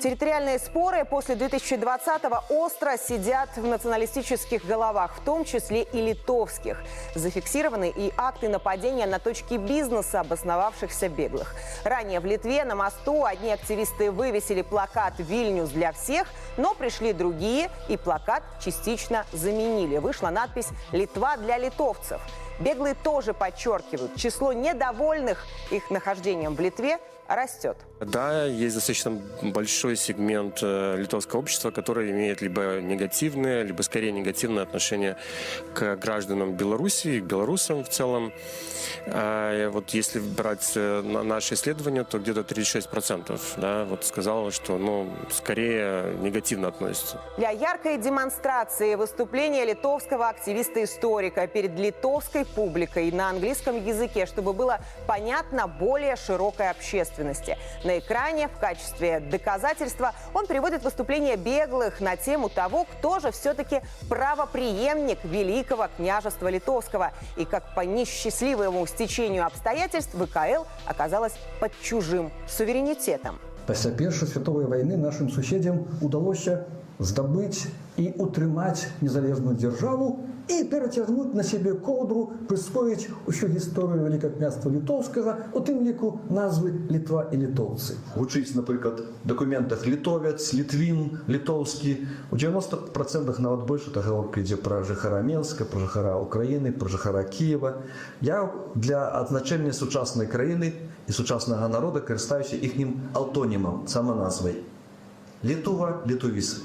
Территориальные споры после 2020-го остро сидят в националистических головах, в том числе и литовских. Зафиксированы и акты нападения на точки бизнеса обосновавшихся беглых. Ранее в Литве на мосту одни активисты вывесили плакат «Вильнюс для всех», но пришли другие и плакат частично заменили. Вышла надпись «Литва для литовцев». Беглые тоже подчеркивают, число недовольных их нахождением в Литве растет. Да, есть достаточно большой сегмент литовского общества, который имеет либо негативное, либо скорее негативное отношение к гражданам Беларуси, к белорусам в целом. Вот если брать наши исследования, то где-то 36% сказало, что скорее негативно относятся. Для яркой демонстрации выступления литовского активиста-историка перед литовской публикой на английском языке, чтобы было понятно более широкой общественности. На экране в качестве доказательства он приводит выступление беглых на тему того, кто же все-таки правопреемник Великого княжества Литовского и как по несчастливому стечению обстоятельств ВКЛ оказалась под чужим суверенитетом. Після Першої світової війни нашим сусідам удалося здобути і утримати незалежну державу і перетягнути на себе ковдру, присвоїть усю історію Великого князства Литовського, у тим ліку назви Литва і литовці. Гучить, наприклад, в документах литовець, литвин, литовський. У 90% навіть більше договорки йде про жихара Мінська, про жихара України, про жихара Києва. Я для означення сучасної країни і сучасного народу користаюся їхнім алтонімом, самоназвою. Литова, литовіси.